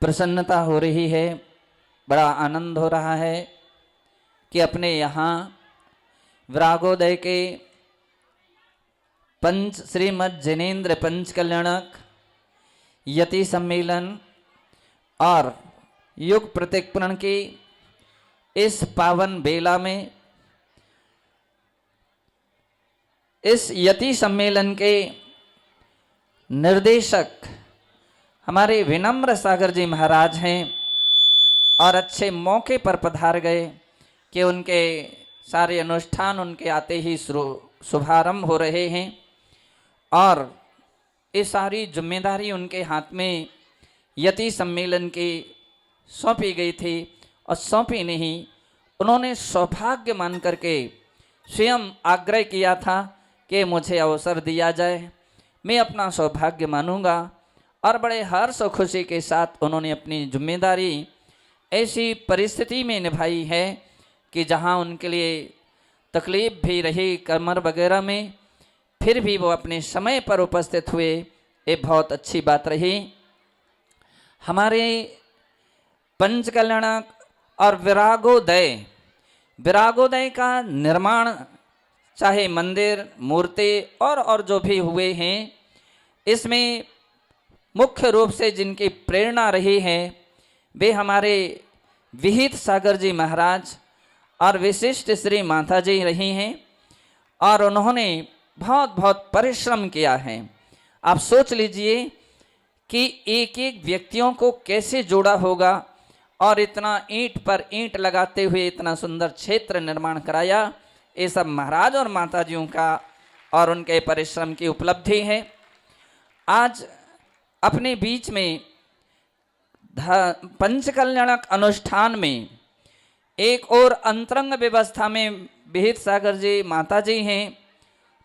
प्रसन्नता हो रही है, बड़ा आनंद हो रहा है कि अपने यहाँ विरागोदय के पंच श्रीमद् जैनेन्द्र पंच कल्याणक यति सम्मेलन और युग प्रतिपूर्ण की इस पावन बेला में इस यति सम्मेलन के निर्देशक हमारे विनम्र सागर जी महाराज हैं और अच्छे मौके पर पधार गए कि उनके सारे अनुष्ठान उनके आते ही शुभारंभ हो रहे हैं और ये सारी जिम्मेदारी उनके हाथ में यति सम्मेलन की सौंपी गई थी और सौंपी नहीं, उन्होंने सौभाग्य मान करके स्वयं आग्रह किया था कि मुझे अवसर दिया जाए, मैं अपना सौभाग्य मानूंगा। और बड़े हर्ष और खुशी के साथ उन्होंने अपनी जिम्मेदारी ऐसी परिस्थिति में निभाई है कि जहां उनके लिए तकलीफ भी रही कमर वगैरह में, फिर भी वो अपने समय पर उपस्थित हुए, ये बहुत अच्छी बात रही। हमारे पंचकल्याणक और विरागोदय का निर्माण, चाहे मंदिर मूर्ति और जो भी हुए हैं, इसमें मुख्य रूप से जिनकी प्रेरणा रही है वे हमारे विहित सागर जी महाराज और विशिष्ट श्री माता जी रही हैं और उन्होंने बहुत बहुत परिश्रम किया है। आप सोच लीजिए कि एक एक व्यक्तियों को कैसे जोड़ा होगा और इतना ईंट पर ईंट लगाते हुए इतना सुंदर क्षेत्र निर्माण कराया। ये सब महाराज और माताजियों का और उनके परिश्रम की उपलब्धि है। आज अपने बीच में पंचकल्याणक अनुष्ठान में एक और अंतरंग व्यवस्था में विहित सागर जी माता जी हैं,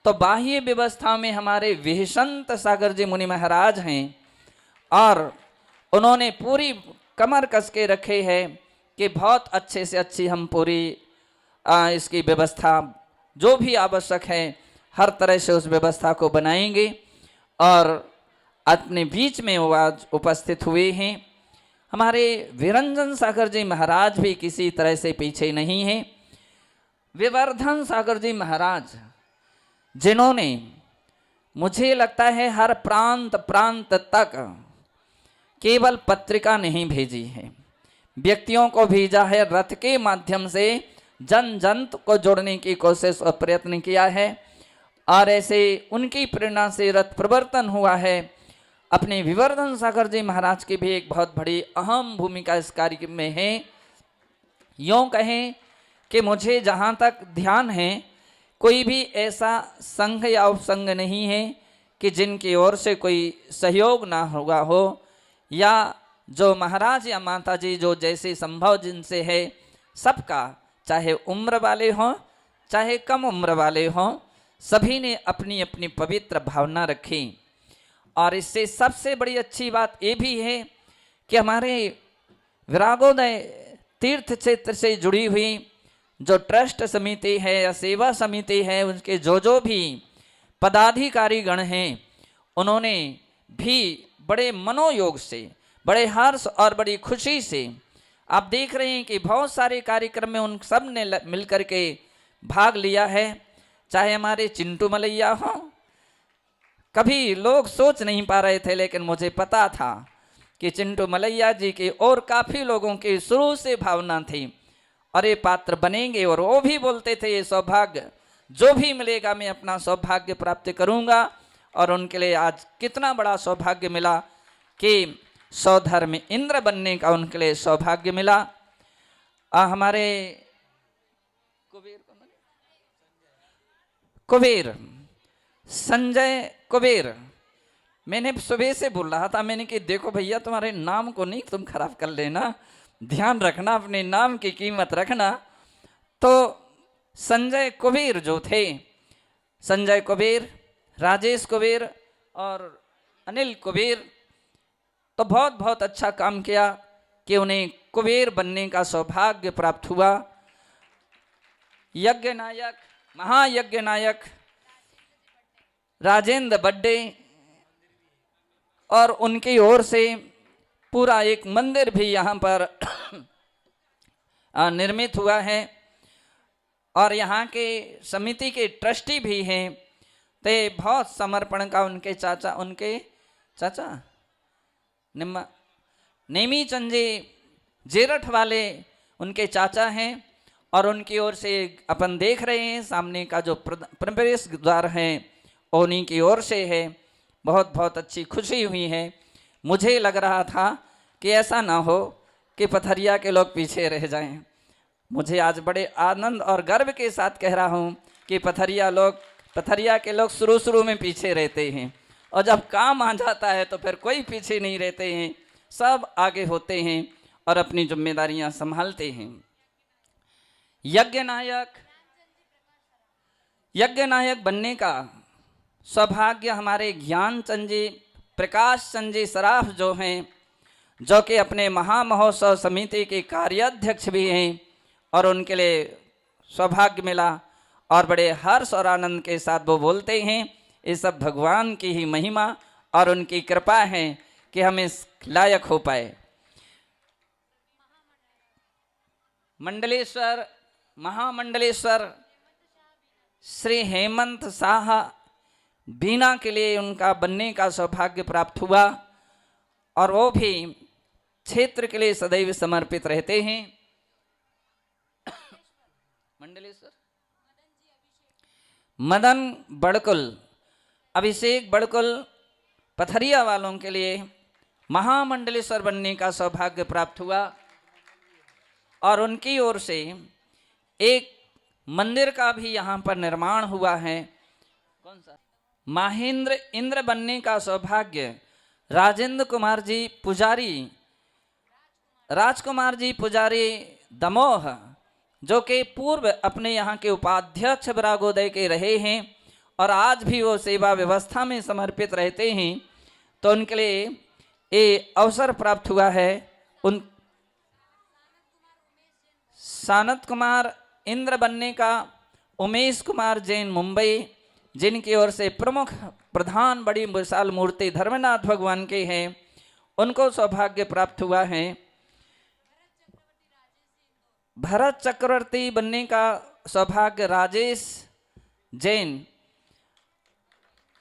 तो बाह्य व्यवस्था में हमारे विहिसंत सागर जी मुनि महाराज हैं और उन्होंने पूरी कमर कस के रखे है कि बहुत अच्छे से अच्छी हम पूरी इसकी व्यवस्था जो भी आवश्यक है हर तरह से उस व्यवस्था को बनाएंगे। और अपने बीच में वो आज उपस्थित हुए हैं। हमारे विरंजन सागर जी महाराज भी किसी तरह से पीछे नहीं हैं। विवर्धन सागर जी महाराज जिन्होंने मुझे लगता है हर प्रांत प्रांत तक केवल पत्रिका नहीं भेजी है, व्यक्तियों को भेजा है, रथ के माध्यम से जन जन को जोड़ने की कोशिश और प्रयत्न किया है और ऐसे उनकी प्रेरणा से रथ प्रवर्तन हुआ है। अपने विवर्धन सागर जी महाराज की भी एक बहुत बड़ी अहम भूमिका इस कार्य में है। यूँ कहें कि मुझे जहाँ तक ध्यान है कोई भी ऐसा संघ या उपसंघ नहीं है कि जिनकी ओर से कोई सहयोग ना हुआ हो, या जो महाराज या माता जी जो जैसे संभव जिनसे है, सबका चाहे उम्र वाले हों चाहे कम उम्र वाले हों, सभी ने अपनी अपनी पवित्र भावना रखी। और इससे सबसे बड़ी अच्छी बात ये भी है कि हमारे विरागोदय तीर्थ क्षेत्र से जुड़ी हुई जो ट्रस्ट समिति है या सेवा समिति है, उनके जो भी पदाधिकारी गण हैं, उन्होंने भी बड़े मनोयोग से, बड़े हर्ष और बड़ी खुशी से, आप देख रहे हैं कि बहुत सारे कार्यक्रम में उन सब ने मिलकर के भाग लिया है। चाहे हमारे चिंटू मलैया हो, कभी लोग सोच नहीं पा रहे थे, लेकिन मुझे पता था कि चिंटू मलैया जी के और काफ़ी लोगों की शुरू से भावना थी और ये पात्र बनेंगे। और वो भी बोलते थे ये सौभाग्य जो भी मिलेगा मैं अपना सौभाग्य प्राप्त करूंगा। और उनके लिए आज कितना बड़ा सौभाग्य मिला कि सौधर्म इंद्र बनने का उनके लिए सौभाग्य मिला। हमारे कुबेर संजय कुबेर, मैंने सुबह से बोल रहा था, मैंने कि देखो भैया तुम्हारे नाम को नहीं तुम खराब कर लेना, ध्यान रखना, अपने नाम की कीमत रखना। तो संजय कुबेर जो थे, संजय कुबेर, राजेश कुबेर और अनिल कुबेर, तो बहुत बहुत अच्छा काम किया कि उन्हें कुबेर बनने का सौभाग्य प्राप्त हुआ। यज्ञ नायक, महायज्ञ नायक राजेंद्र बड्डे और उनकी ओर से पूरा एक मंदिर भी यहाँ पर निर्मित हुआ है। और यहाँ के समिति के ट्रस्टी भी हैं। ते बहुत समर्पण का उनके चाचा नेमी चंद जी जेरठ वाले उनके चाचा हैं। और उनकी ओर से अपन देख रहे हैं सामने का जो प्रवेश द्वार है उन्हीं की ओर से है। बहुत बहुत अच्छी खुशी हुई है। मुझे लग रहा था कि ऐसा ना हो कि पथरिया के लोग पीछे रह जाएं। मुझे आज बड़े आनंद और गर्व के साथ कह रहा हूँ कि पथरिया के लोग शुरू में पीछे रहते हैं और जब काम आ जाता है तो फिर कोई पीछे नहीं रहते हैं, सब आगे होते हैं और अपनी जिम्मेदारियां संभालते हैं। यज्ञ नायक बनने का सौभाग्य हमारे ज्ञान चंद जी, प्रकाश चंद जी सराफ जो हैं, जो कि अपने महामहोत्सव समिति के कार्याध्यक्ष भी हैं, और उनके लिए सौभाग्य मिला और बड़े हर्ष और आनंद के साथ वो बोलते हैं ये सब भगवान की ही महिमा और उनकी कृपा है कि हम इस लायक हो पाए। महामंडलेश्वर श्री हेमंत शाह बीना के लिए उनका बनने का सौभाग्य प्राप्त हुआ और वो भी क्षेत्र के लिए सदैव समर्पित रहते हैं। मंडलेश्वर मदन बड़कुल, अभिषेक बड़कुल पथरिया वालों के लिए महामंडलेश्वर बनने का सौभाग्य प्राप्त हुआ और उनकी ओर से एक मंदिर का भी यहाँ पर निर्माण हुआ है। कौन सा? महेंद्र इंद्र बनने का सौभाग्य राजेंद्र कुमार जी पुजारी दमोह, जो कि पूर्व अपने यहाँ के उपाध्यक्ष बरागोदय के रहे हैं और आज भी वो सेवा व्यवस्था में समर्पित रहते हैं, तो उनके लिए ये अवसर प्राप्त हुआ है। उन सानत कुमार इंद्र बनने का उमेश कुमार जैन मुंबई, जिनकी ओर से प्रमुख प्रधान बड़ी विशाल मूर्ति धर्मनाथ भगवान के हैं, उनको सौभाग्य प्राप्त हुआ है। भरत चक्रवर्ती बनने का सौभाग्य राजेश जैन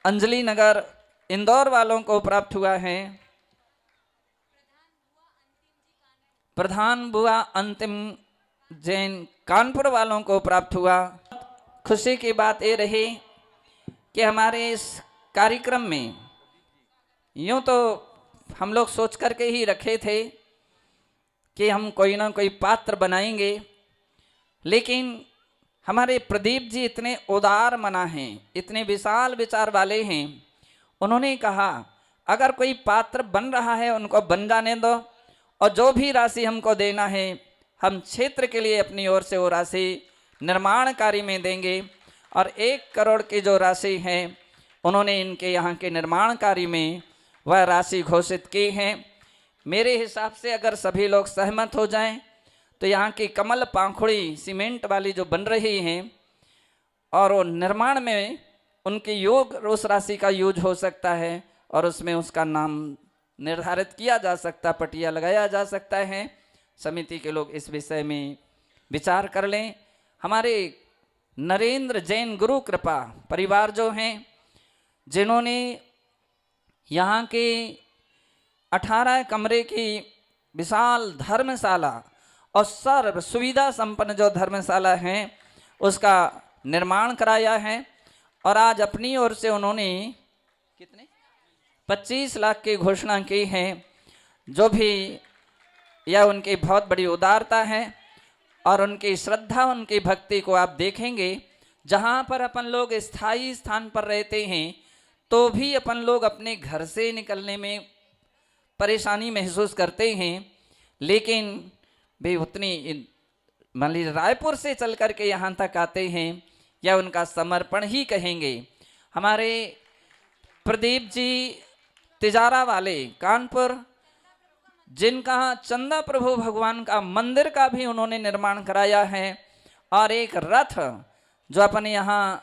अंजलि नगर इंदौर वालों को प्राप्त हुआ है। प्रधान बुआ अंतिम जैन कानपुर वालों को प्राप्त हुआ। खुशी की बात ये रही कि हमारे इस कार्यक्रम में यूं तो हम लोग सोच करके ही रखे थे कि हम कोई ना कोई पात्र बनाएंगे, लेकिन हमारे प्रदीप जी इतने उदार मना हैं, इतने विशाल विचार वाले हैं। उन्होंने कहा अगर कोई पात्र बन रहा है उनको बन जाने दो और जो भी राशि हमको देना है हम क्षेत्र के लिए अपनी ओर से वो राशि निर्माण कार्य में देंगे। और 1 करोड़ की जो राशि है उन्होंने इनके यहाँ के निर्माण कार्य में वह राशि घोषित की है। मेरे हिसाब से अगर सभी लोग सहमत हो जाएं तो यहाँ की कमल पाखुड़ी सीमेंट वाली जो बन रही हैं और वो निर्माण में उनके योग उस राशि का यूज हो सकता है और उसमें उसका नाम निर्धारित किया जा सकता, पटिया लगाया जा सकता है। समिति के लोग इस विषय में विचार कर लें। हमारे नरेंद्र जैन गुरु कृपा परिवार जो हैं, जिन्होंने यहाँ के 18 कमरे की विशाल धर्मशाला और सर्व सुविधा संपन्न जो धर्मशाला है उसका निर्माण कराया है और आज अपनी ओर से उन्होंने कितने 25 लाख की घोषणा की है, जो भी यह उनकी बहुत बड़ी उदारता है और उनकी श्रद्धा, उनकी भक्ति को आप देखेंगे। जहाँ पर अपन लोग स्थायी स्थान पर रहते हैं तो भी अपन लोग अपने घर से निकलने में परेशानी महसूस करते हैं, लेकिन वे उतनी मान लीजिए रायपुर से चल कर के यहाँ तक आते हैं, या उनका समर्पण ही कहेंगे। हमारे प्रदीप जी तिजारा वाले कानपुर, जिनका चंदा प्रभु भगवान का मंदिर का भी उन्होंने निर्माण कराया है, और एक रथ जो अपने यहाँ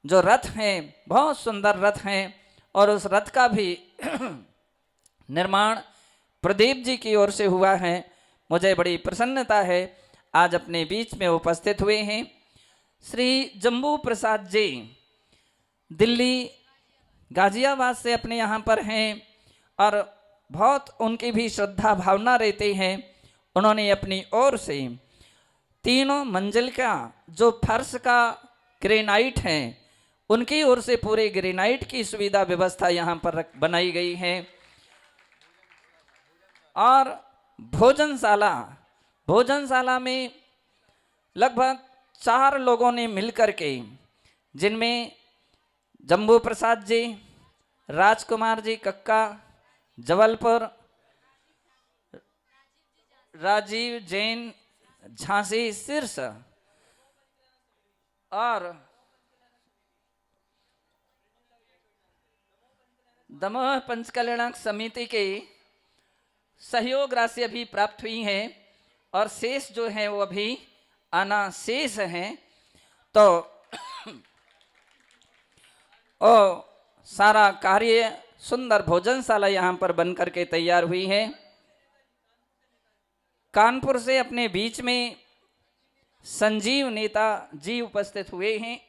जो रथ है बहुत सुंदर रथ है और उस रथ का भी निर्माण प्रदीप जी की ओर से हुआ है। मुझे बड़ी प्रसन्नता है आज अपने बीच में उपस्थित हुए हैं। श्री जम्बू प्रसाद जी दिल्ली गाजियाबाद से अपने यहाँ पर हैं और बहुत उनकी भी श्रद्धा भावना रहती है। उन्होंने अपनी ओर से 3 मंजिल का जो फर्श का ग्रेनाइट है उनकी ओर से पूरे ग्रेनाइट की सुविधा व्यवस्था यहाँ पर बनाई गई है। और भोजनशाला में लगभग 4 लोगों ने मिलकर के, जिनमें जम्बू प्रसाद जी, राजकुमार जी कक्का जबलपुर, राजीव जैन झांसी शीर्ष और दमोह पंचकल्याणक समिति के सहयोग राशि अभी प्राप्त हुई है और शेष जो है वो अभी आना शेष है। तो ओ सारा कार्य सुंदर भोजनशाला यहाँ पर बनकर के तैयार हुई है। कानपुर से अपने बीच में संजीव नेता जी उपस्थित हुए हैं।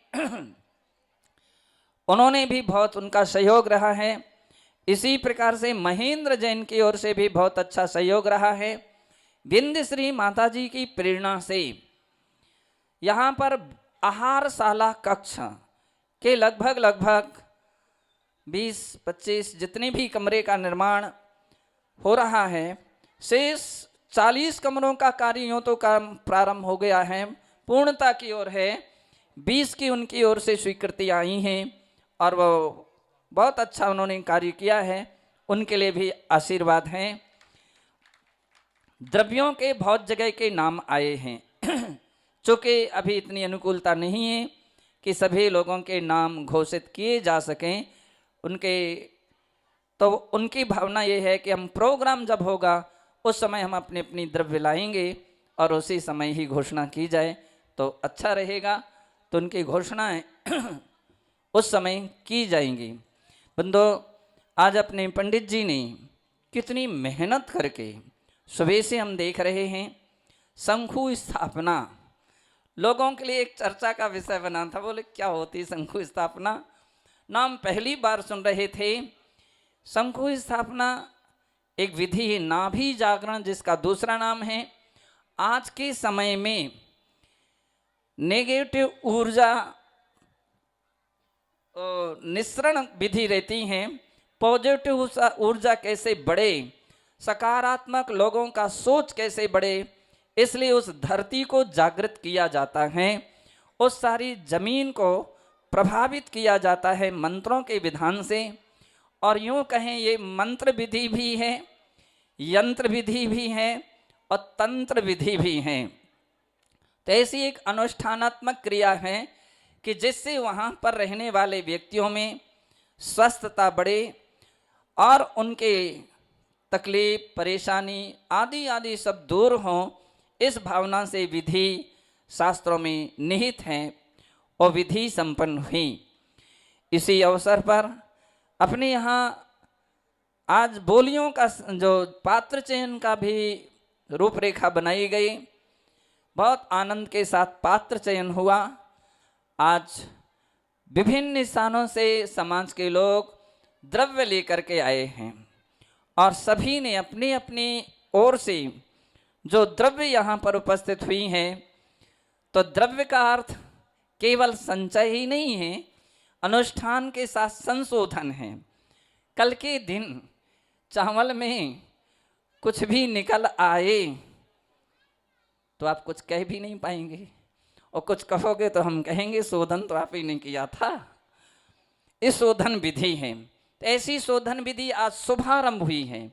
उन्होंने भी बहुत उनका सहयोग रहा है। इसी प्रकार से महेंद्र जैन की ओर से भी बहुत अच्छा सहयोग रहा है। विंध्यश्री माता जी की प्रेरणा से यहाँ पर आहारशाला कक्ष के लगभग 20-25 जितने भी कमरे का निर्माण हो रहा है। शेष 40 कमरों का कार्य यूँ तो काम प्रारंभ हो गया है, पूर्णता की ओर है। 20 की उनकी ओर से स्वीकृति आई हैं और वो बहुत अच्छा उन्होंने कार्य किया है, उनके लिए भी आशीर्वाद हैं। द्रव्यों के बहुत जगह के नाम आए हैं चूँकि अभी इतनी अनुकूलता नहीं है कि सभी लोगों के नाम घोषित किए जा सकें। उनकी भावना ये है कि हम प्रोग्राम जब होगा उस समय हम अपने अपनी द्रव्य लाएंगे और उसी समय ही घोषणा की जाए तो अच्छा रहेगा। तो उनकी घोषणाएं उस समय की जाएंगी। बंदो, आज अपने पंडित जी ने कितनी मेहनत करके सुबह से हम देख रहे हैं शंखु स्थापना लोगों के लिए एक चर्चा का विषय बना था। बोले क्या होती शंखु स्थापना, नाम पहली बार सुन रहे थे। शंखु स्थापना एक विधि है, नाभि जागरण जिसका दूसरा नाम है। आज के समय में नेगेटिव ऊर्जा निस्सरण विधि रहती हैं, पॉजिटिव ऊर्जा कैसे बढ़े, सकारात्मक लोगों का सोच कैसे बढ़े, इसलिए उस धरती को जागृत किया जाता है, उस सारी जमीन को प्रभावित किया जाता है मंत्रों के विधान से। और यूँ कहें ये मंत्र विधि भी है, यंत्र विधि भी है और तंत्र विधि भी है। तो ऐसी एक अनुष्ठानात्मक क्रिया है कि जिससे वहाँ पर रहने वाले व्यक्तियों में स्वस्थता बढ़े और उनके तकलीफ परेशानी आदि आदि सब दूर हों। इस भावना से विधि शास्त्रों में निहित हैं और विधि संपन्न हुई। इसी अवसर पर अपने यहाँ आज बोलियों का जो पात्र चयन का भी रूपरेखा बनाई गई, बहुत आनंद के साथ पात्र चयन हुआ। आज विभिन्न स्थानों से समाज के लोग द्रव्य लेकर के आए हैं और सभी ने अपनी अपनी ओर से जो द्रव्य यहाँ पर उपस्थित हुई हैं। तो द्रव्य का अर्थ केवल संचय ही नहीं है, अनुष्ठान के साथ संशोधन है। कल के दिन चावल में कुछ भी निकल आए तो आप कुछ कह भी नहीं पाएंगे और कुछ कहोगे तो हम कहेंगे शोधन तो आप ही ने किया था। इस शोधन विधि है। तो ऐसी शोधन विधि आज शुभारंभ हुई है।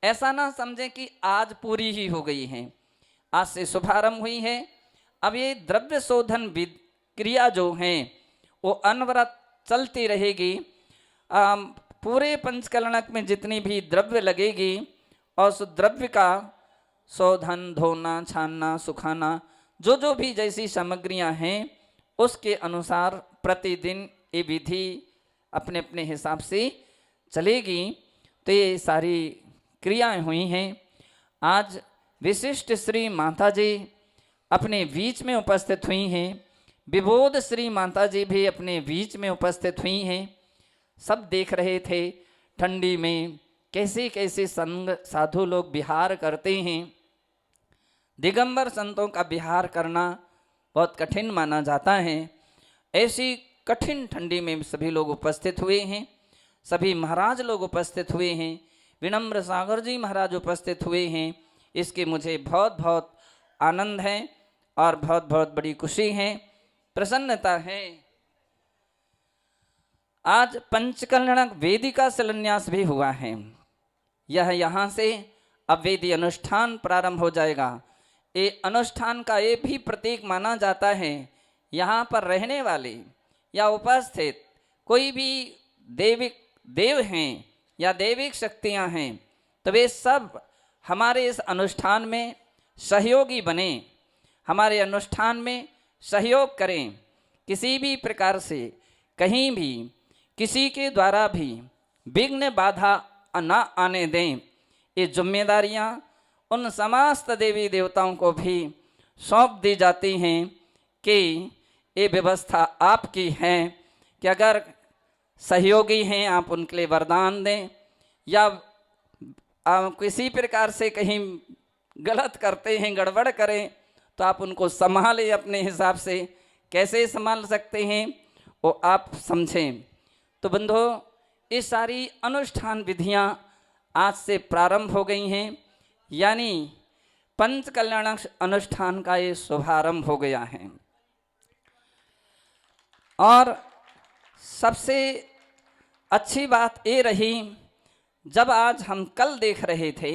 ऐसा ना समझें कि आज पूरी ही हो गई है, आज से शुभारंभ हुई है। अब ये द्रव्य शोधन क्रिया जो है वो अनवरत चलती रहेगी। पूरे पंचकलनक में जितनी भी द्रव्य लगेगी और उस द्रव्य का शोधन, धोना, छानना, सुखाना, जो जो भी जैसी सामग्रियां हैं उसके अनुसार प्रतिदिन ये विधि अपने अपने हिसाब से चलेगी। तो ये सारी क्रियाएं हुई हैं। आज विशिष्ट श्री माता जी अपने बीच में उपस्थित हुई हैं, विबोध श्री माता जी भी अपने बीच में उपस्थित हुई हैं। सब देख रहे थे ठंडी में कैसे कैसे संग साधु लोग विहार करते हैं। दिगंबर संतों का विहार करना बहुत कठिन माना जाता है। ऐसी कठिन ठंडी में सभी लोग उपस्थित हुए हैं, सभी महाराज लोग उपस्थित हुए हैं, विनम्र सागर जी महाराज उपस्थित हुए हैं। इसके मुझे बहुत बहुत आनंद है और बहुत बहुत बड़ी खुशी है, प्रसन्नता है। आज पंचकल्याणक वेदी का शिलान्यास भी हुआ है। यह यहाँ से अब वेदी अनुष्ठान प्रारंभ हो जाएगा। ये अनुष्ठान का ये भी प्रतीक माना जाता है। यहाँ पर रहने वाले या उपस्थित कोई भी देव हैं या दैविक शक्तियाँ हैं, तो वे सब हमारे इस अनुष्ठान में सहयोगी बने, हमारे अनुष्ठान में सहयोग करें। किसी भी प्रकार से कहीं भी किसी के द्वारा भी विघ्न बाधा न आने दें। ये जिम्मेदारियाँ उन समस्त देवी देवताओं को भी सौंप दी जाती हैं कि ये व्यवस्था आपकी है कि अगर सहयोगी हैं आप उनके लिए वरदान दें, या आप किसी प्रकार से कहीं गलत करते हैं, गड़बड़ करें, तो आप उनको संभालें। अपने हिसाब से कैसे संभाल सकते हैं वो आप समझें। तो बंधुओं, ये सारी अनुष्ठान विधियाँ आज से प्रारंभ हो गई हैं, यानी पंच कल्याण अनुष्ठान का ये शुभारंभ हो गया है। और सबसे अच्छी बात ये रही, जब आज हम कल देख रहे थे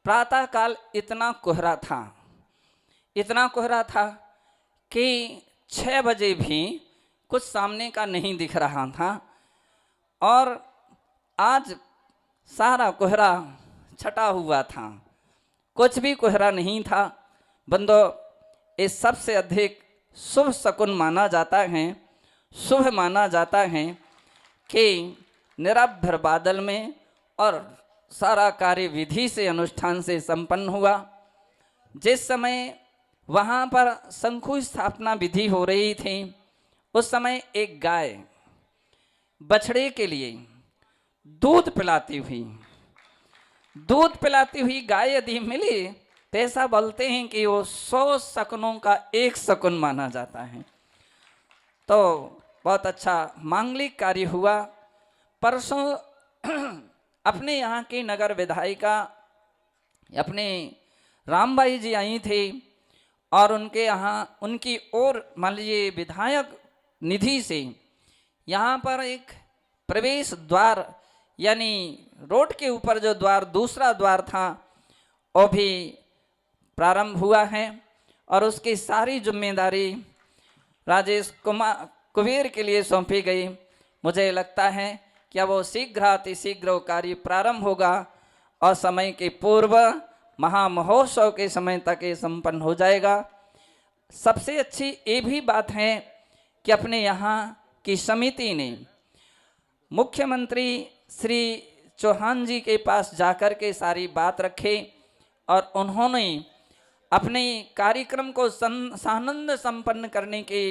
प्रातःकाल इतना कोहरा था कि 6 बजे भी कुछ सामने का नहीं दिख रहा था, और आज सारा कोहरा छटा हुआ था, कुछ भी कोहरा नहीं था। बंदो, ये सबसे अधिक शुभ शकुन माना जाता है, शुभ माना जाता है कि निरभ्र बादल में और सारा कार्य विधि से अनुष्ठान से संपन्न हुआ। जिस समय वहाँ पर शंखु स्थापना विधि हो रही थी, उस समय एक गाय बछड़े के लिए दूध पिलाती हुई गाय यदि मिली तो ऐसा बोलते हैं कि वो 100 शकुनों का एक शकुन माना जाता है। तो बहुत अच्छा मांगलिक कार्य हुआ। परसों अपने यहाँ की नगर विधायिका अपने रामबाई जी आई थी, और उनके यहाँ उनकी ओर मान लीजिए विधायक निधि से यहाँ पर एक प्रवेश द्वार, यानी रोड के ऊपर जो द्वार, दूसरा द्वार था, वो भी प्रारंभ हुआ है। और उसकी सारी जिम्मेदारी राजेश कुबेर के लिए सौंपी गई। मुझे लगता है कि अब वो शीघ्र अतिशीघ्र कार्य प्रारंभ होगा और समय के पूर्व महामहोत्सव के समय तक ये संपन्न हो जाएगा। सबसे अच्छी ये भी बात है कि अपने यहाँ की समिति ने मुख्यमंत्री श्री चौहान जी के पास जाकर के सारी बात रखे, और उन्होंने अपने कार्यक्रम को सानंद संपन्न करने के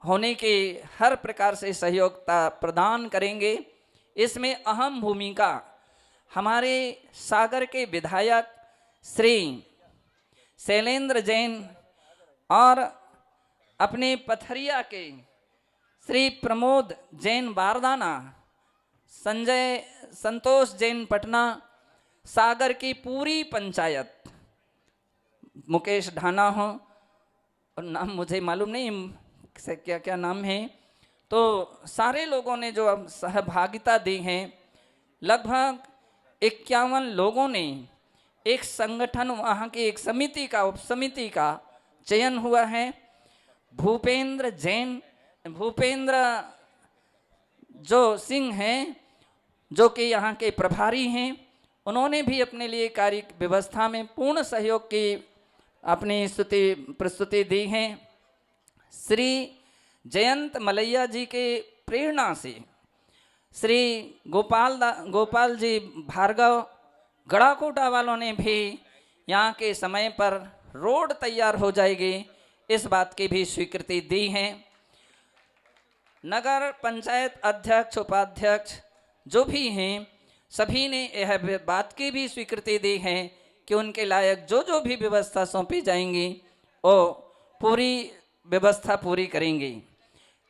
होने के हर प्रकार से सहयोगता प्रदान करेंगे। इसमें अहम भूमिका हमारे सागर के विधायक श्री शैलेंद्र जैन और अपने पथरिया के श्री प्रमोद जैन बारदाना, संतोष जैन पटना, सागर की पूरी पंचायत, मुकेश ढाना हो, और नाम मुझे मालूम नहीं से क्या क्या नाम है, तो सारे लोगों ने जो अब सहभागिता दी है। लगभग 51 लोगों ने एक संगठन, वहाँ की एक समिति का, उप समिति का चयन हुआ है। भूपेंद्र जो सिंह हैं, जो कि यहाँ के प्रभारी हैं, उन्होंने भी अपने लिए कार्य व्यवस्था में पूर्ण सहयोग की अपनी प्रस्तुति दी है। श्री जयंत मलैया जी के प्रेरणा से श्री गोपाल जी भार्गव गढ़ाकोटा वालों ने भी यहाँ के समय पर रोड तैयार हो जाएगी इस बात की भी स्वीकृति दी है। नगर पंचायत अध्यक्ष उपाध्यक्ष जो भी हैं सभी ने यह बात की भी स्वीकृति दी है कि उनके लायक जो जो भी व्यवस्था सौंपी जाएंगी वो पूरी व्यवस्था पूरी करेंगे।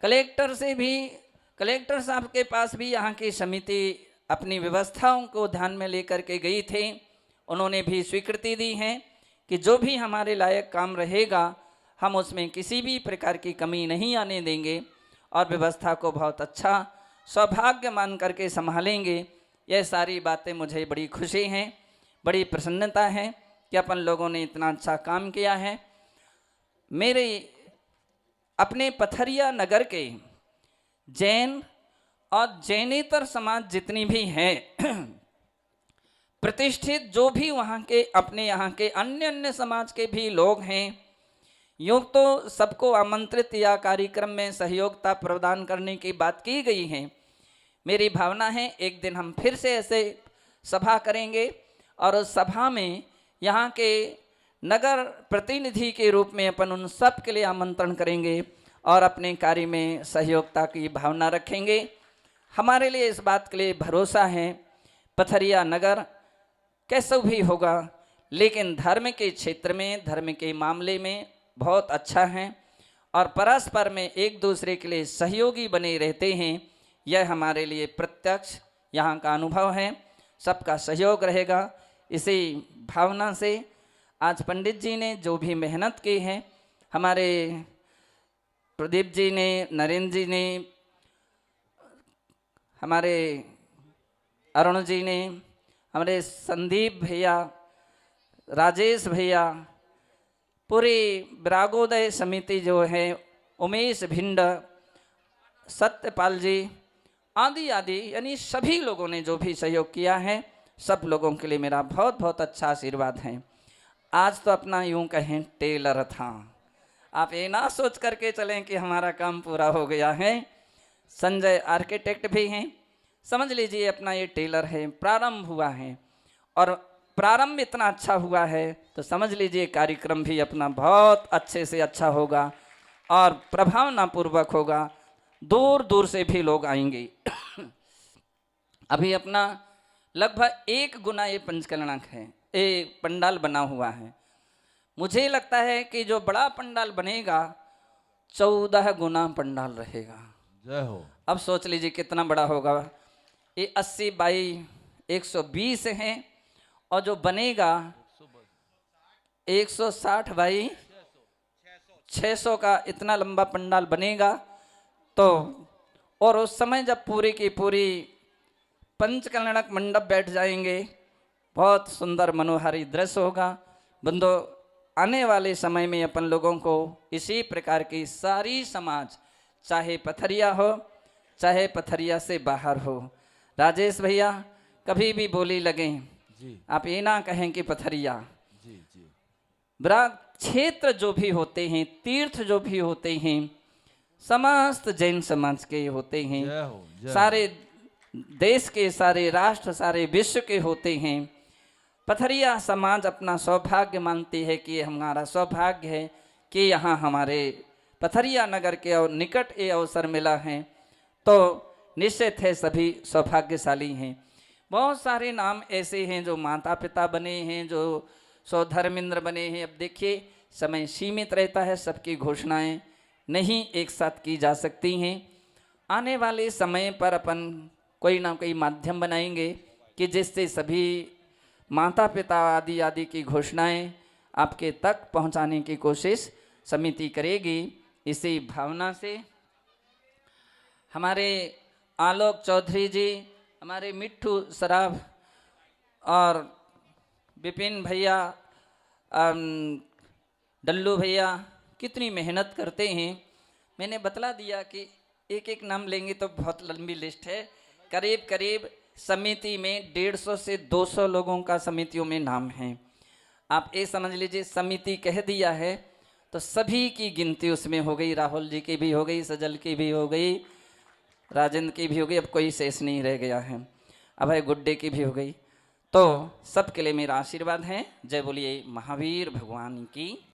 कलेक्टर साहब के पास भी यहाँ की समिति अपनी व्यवस्थाओं को ध्यान में लेकर के गई थी। उन्होंने भी स्वीकृति दी है कि जो भी हमारे लायक काम रहेगा हम उसमें किसी भी प्रकार की कमी नहीं आने देंगे और व्यवस्था को बहुत अच्छा सौभाग्य मान करके संभालेंगे। यह सारी बातें मुझे बड़ी खुशी हैं, बड़ी प्रसन्नता है कि अपन लोगों ने इतना अच्छा काम किया है। मेरे अपने पथरिया नगर के जैन और जैनेतर समाज जितनी भी हैं प्रतिष्ठित जो भी वहाँ के अपने यहाँ के अन्य अन्य समाज के भी लोग हैं, यूँ तो सबको आमंत्रित या कार्यक्रम में सहयोगिता प्रदान करने की बात की गई है। मेरी भावना है एक दिन हम फिर से ऐसे सभा करेंगे और उस सभा में यहाँ के नगर प्रतिनिधि के रूप में अपन उन सब के लिए आमंत्रण करेंगे और अपने कार्य में सहयोगिता की भावना रखेंगे। हमारे लिए इस बात के लिए भरोसा है पथरिया नगर कैसे भी होगा लेकिन धर्म के क्षेत्र में धर्म के मामले में बहुत अच्छा है और परस्पर में एक दूसरे के लिए सहयोगी बने रहते हैं। यह हमारे लिए प्रत्यक्ष यहाँ का अनुभव है। सबका सहयोग रहेगा। इसी भावना से आज पंडित जी ने जो भी मेहनत की है, हमारे प्रदीप जी ने, नरेंद्र जी ने, हमारे अरुण जी ने, हमारे संदीप भैया, राजेश भैया, पूरी ब्रागोदय समिति जो है, उमेश भिंड, सत्यपाल जी आदि आदि यानी सभी लोगों ने जो भी सहयोग किया है सब लोगों के लिए मेरा बहुत बहुत अच्छा आशीर्वाद है। आज तो अपना यूं कहें टेलर था। आप ये ना सोच करके चलें कि हमारा काम पूरा हो गया है। संजय आर्किटेक्ट भी हैं, समझ लीजिए अपना ये टेलर है, प्रारंभ हुआ है और प्रारंभ इतना अच्छा हुआ है तो समझ लीजिए कार्यक्रम भी अपना बहुत अच्छे से अच्छा होगा और प्रभावनापूर्वक होगा। दूर दूर से भी लोग आएंगे। अभी अपना लगभग 1 गुना ये पंचकल्याणक है, ये पंडाल बना हुआ है। मुझे लगता है कि जो बड़ा पंडाल बनेगा 14 गुना पंडाल रहेगा। जय हो। अब सोच लीजिए कितना बड़ा होगा। ये 80 बाई 120 है और जो बनेगा 160 बाई 600 का इतना लंबा पंडाल बनेगा। तो और उस समय जब पूरी की पूरी पंचकल्याणक मंडप बैठ जाएंगे, बहुत सुंदर मनोहारी दृश्य होगा। बंदो आने वाले समय में अपन लोगों को इसी प्रकार की सारी समाज, चाहे पथरिया हो चाहे पथरिया से बाहर हो, राजेश भैया कभी भी बोली लगें जी। आप ये ना कहें कि पथरिया जी जी। ब्राग क्षेत्र जो भी होते हैं, तीर्थ जो भी होते हैं, समस्त जैन समाज के होते हैं। जय हो, जय हो। सारे देश के, सारे राष्ट्र, सारे विश्व के होते हैं। पथरिया समाज अपना सौभाग्य मानती है कि हमारा सौभाग्य है कि यहाँ हमारे पथरिया नगर के और निकट ये अवसर मिला है, तो निश्चित है सभी सौभाग्यशाली हैं। बहुत सारे नाम ऐसे हैं जो माता पिता बने हैं, जो सौधर्मेंद्र बने हैं। अब देखिए समय सीमित रहता है, सबकी घोषणाएं नहीं एक साथ की जा सकती हैं। आने वाले समय पर अपन कोई ना कोई माध्यम बनाएंगे कि जिससे सभी माता पिता आदि आदि की घोषणाएं आपके तक पहुंचाने की कोशिश समिति करेगी। इसी भावना से हमारे आलोक चौधरी जी, हमारे मिट्ठू सराफ और विपिन भैया, डल्लू भैया कितनी मेहनत करते हैं। मैंने बतला दिया कि एक एक नाम लेंगे तो बहुत लंबी लिस्ट है। करीब करीब समिति में 150 से 200 लोगों का समितियों में नाम है। आप ये समझ लीजिए समिति कह दिया है तो सभी की गिनती उसमें हो गई। राहुल जी की भी हो गई, सजल की भी हो गई, राजेंद्र की भी हो गई, अब कोई शेष नहीं रह गया है, अभय गुड्डे की भी हो गई। तो सबके लिए मेरा आशीर्वाद है। जय बोलिए महावीर भगवान की।